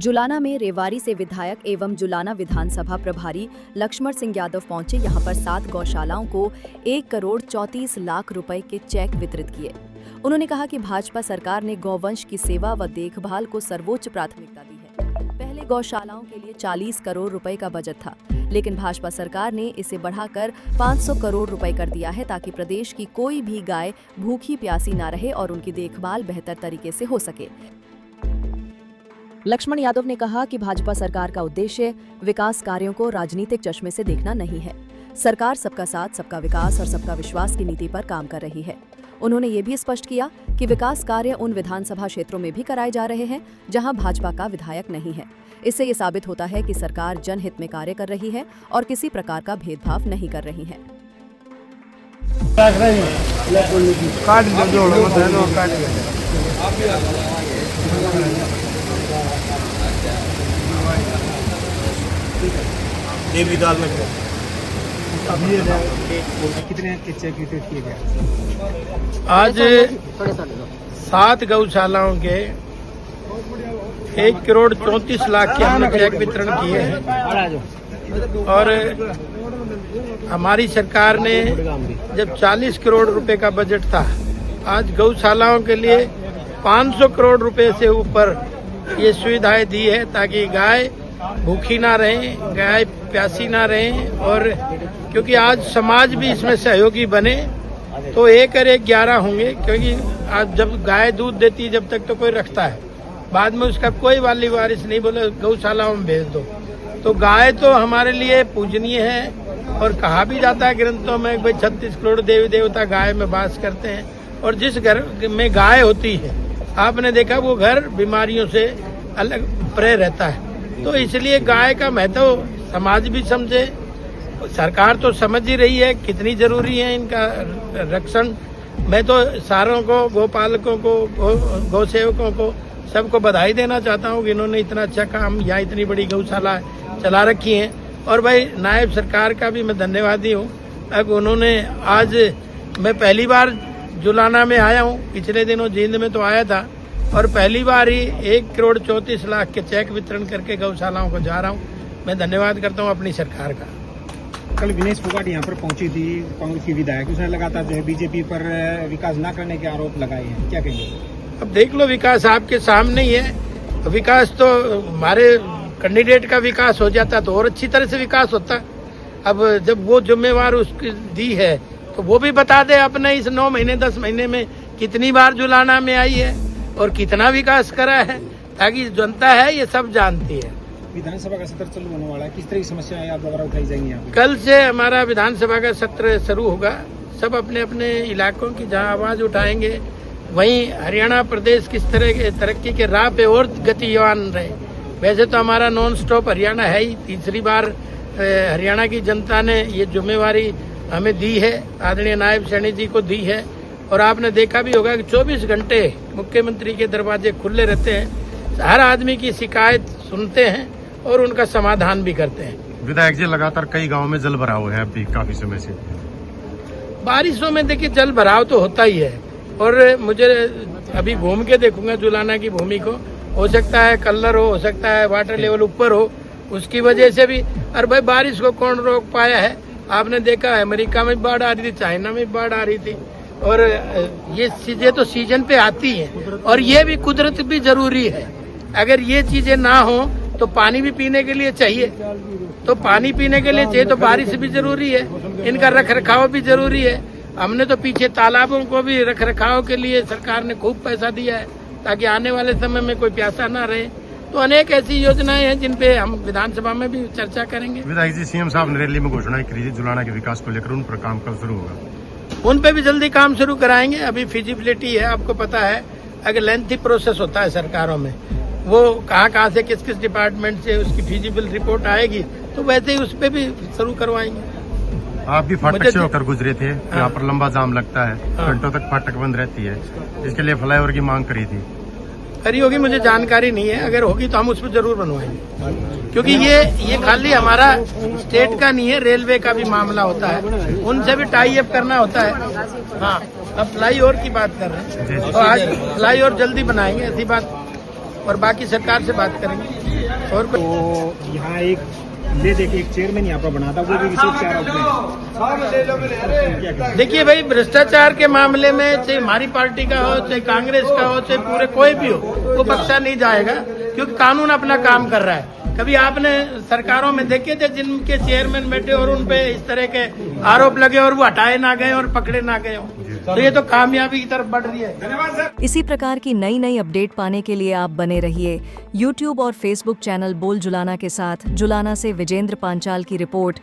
जुलाना में रेवाड़ी से विधायक एवं जुलाना विधानसभा प्रभारी लक्ष्मण सिंह यादव पहुंचे। यहां पर 7 गौशालाओं को 1 करोड़ 34 लाख रुपए के चेक वितरित किए। उन्होंने कहा कि भाजपा सरकार ने गौवंश की सेवा व देखभाल को सर्वोच्च प्राथमिकता दी है। पहले गौशालाओं के लिए 40 करोड़ रुपए का बजट था, लेकिन भाजपा सरकार ने इसे बढ़ाकर 500 करोड़ रुपए कर दिया है, ताकि प्रदेश की कोई भी गाय भूखी प्यासी न रहे और उनकी देखभाल बेहतर तरीके से हो सके। लक्ष्मण यादव ने कहा कि भाजपा सरकार का उद्देश्य विकास कार्यों को राजनीतिक चश्मे से देखना नहीं है। सरकार सबका साथ, सबका विकास और सबका विश्वास की नीति पर काम कर रही है। उन्होंने ये भी स्पष्ट किया कि विकास कार्य उन विधानसभा क्षेत्रों में भी कराए जा रहे हैं जहां भाजपा का विधायक नहीं है। इससे ये साबित होता है कि सरकार जनहित में कार्य कर रही है और किसी प्रकार का भेदभाव नहीं कर रही है। देवी दाल में कितने चेक वितरित किए गए? आज 7 गौशालाओं के 1 करोड़ 34 लाख के हमने चेक वितरण किए हैं। और हमारी सरकार ने जब 40 करोड़ रुपए का बजट था, आज गौशालाओं के लिए 500 करोड़ रुपए से ऊपर ये सुविधाएं दी है, ताकि गाय भूखी ना रहे, गाय प्यासी ना रहे। और क्योंकि आज समाज भी इसमें सहयोगी बने तो 1 और 1 11 होंगे, क्योंकि आज जब गाय दूध देती जब तक तो कोई रखता है, बाद में उसका कोई वाली वारिस नहीं, बोले गौशालाओं में भेज दो। तो गाय तो हमारे लिए पूजनीय है और कहा भी जाता है ग्रंथों में भाई 36 करोड़ देवी देवता गाय में वास करते हैं। और जिस घर में गाय होती है, आपने देखा वो घर बीमारियों से अलग परे रहता है। तो इसलिए गाय का महत्व समाज भी समझे, सरकार तो समझ ही रही है कितनी जरूरी है इनका रक्षण। मैं तो सारों को, गोपालकों को, गौ सेवकों को सबको बधाई देना चाहता हूँ कि इन्होंने इतना अच्छा काम, यहाँ इतनी बड़ी गौशाला चला रखी है। और भाई नायब सरकार का भी मैं धन्यवादी हूँ। अब उन्होंने आज, मैं पहली बार जुलाना में आया हूँ, पिछले दिनों जींद में तो आया था, और पहली बार ही 1 करोड़ 34 लाख के चेक वितरण करके गौशालाओं को जा रहा हूँ। मैं धन्यवाद करता हूँ अपनी सरकार का। कल विनेश फोगाट यहाँ पर पहुंची थी, कांग्रेस की विधायक, उसने लगातार जो है बीजेपी पर विकास न करने के आरोप लगाए हैं, क्या कहेंगे? अब देख लो, विकास आपके सामने ही है। विकास तो हमारे कैंडिडेट का विकास हो जाता तो और अच्छी तरह से विकास होता। अब जब वो जिम्मेवार उसकी दी है तो वो भी बता दे अपने इस 9 महीने 10 महीने में कितनी बार जुलाना में आई है और कितना विकास करा है, ताकि जनता है ये सब जानती है। विधानसभा का सत्र चालू होने वाला है, किस तरह की समस्याएं आप दोबारा उठाई जाएंगी यहाँ पे? कल से हमारा विधानसभा का सत्र शुरू होगा। सब अपने अपने इलाकों की जहाँ आवाज उठाएंगे, वहीं हरियाणा प्रदेश किस तरह के तरक्की के राह पे और गतिवान रहे। वैसे तो हमारा नॉन स्टॉप हरियाणा है ही, तीसरी बार हरियाणा की जनता ने ये जिम्मेवारी हमें दी है, आदरणीय नायब सैनी जी को दी है। और आपने देखा भी होगा कि 24 घंटे मुख्यमंत्री के दरवाजे खुले रहते हैं, हर आदमी की शिकायत सुनते हैं और उनका समाधान भी करते हैं। विधायक जी, लगातार कई गांवों में जल भराव है अभी काफी समय से। बारिशों में देखिए जल भराव तो होता ही है, और मुझे अभी घूम के देखूंगा जुलाना की भूमि को, हो सकता है कलर हो सकता है वाटर लेवल ऊपर हो, उसकी वजह से भी। और भाई बारिश को कौन रोक पाया है? आपने देखा है अमेरिका में बाढ़ आ रही थी, चाइना में बाढ़ आ रही थी, और ये चीजें तो सीजन पे आती हैं। और ये भी कुदरत भी जरूरी है। अगर ये चीजें ना हो तो पानी भी पीने के लिए चाहिए, तो पानी पीने के लिए चाहिए तो बारिश भी जरूरी है, इनका रख रखाव भी जरूरी है। हमने तो पीछे तालाबों को भी रख रखाव के लिए सरकार ने खूब पैसा दिया है, ताकि आने वाले समय में कोई प्यासा ना रहे। तो अनेक ऐसी योजनाएं हैं जिन पे हम विधानसभा में भी चर्चा करेंगे। विधायक जी, सीएम साहब ने रैली में घोषणा की थी जुलाना के विकास को लेकर, उन पर काम कब शुरू होगा? उन पे भी जल्दी काम शुरू कराएंगे। अभी फिजिबिलिटी है, आपको पता है, अगर लेंथी प्रोसेस होता है सरकारों में, वो कहाँ से किस किस डिपार्टमेंट से उसकी फिजिबल रिपोर्ट आएगी, तो वैसे ही उस पे भी शुरू करवाएंगे। आप भी फाटक से होकर गुजरे थे, यहाँ पर लंबा जाम लगता है, घंटों तक फाटक बंद रहती है, इसके लिए फ्लाईओवर की मांग करी थी। करी होगी, मुझे जानकारी नहीं है, अगर होगी तो हम उस पर जरूर बनवाएंगे, क्योंकि ये खाली हमारा स्टेट का नहीं है, रेलवे का भी मामला होता है, उनसे भी टाई अप करना होता है। हाँ, अब फ्लाईओवर की बात कर रहे हैं, तो आज फ्लाईओवर जल्दी बनाएंगे, ऐसी बात और बाकी सरकार से बात करेंगे। और तो यहाँ एक ले देके एक चेयरमैन यहाँ पर बना था, वो भी विशेष के आरोप में। देखिए भाई, भ्रष्टाचार के मामले में चाहे हमारी पार्टी का हो, चाहे कांग्रेस का हो, चाहे पूरे कोई भी हो, वो बख्शा नहीं जाएगा, क्योंकि कानून अपना काम कर रहा है। कभी आपने सरकारों में देखे थे जिनके चेयरमैन बैठे और उन पे इस तरह के आरोप लगे और वो हटाए ना गए और पकड़े ना गए हो? तो ये तो कामयाबी की तरफ बढ़ रही है। धन्यवाद सर। इसी प्रकार की नई नई अपडेट पाने के लिए आप बने रहिए YouTube और Facebook चैनल बोल जुलाना के साथ। जुलाना से विजेंद्र पांचाल की रिपोर्ट।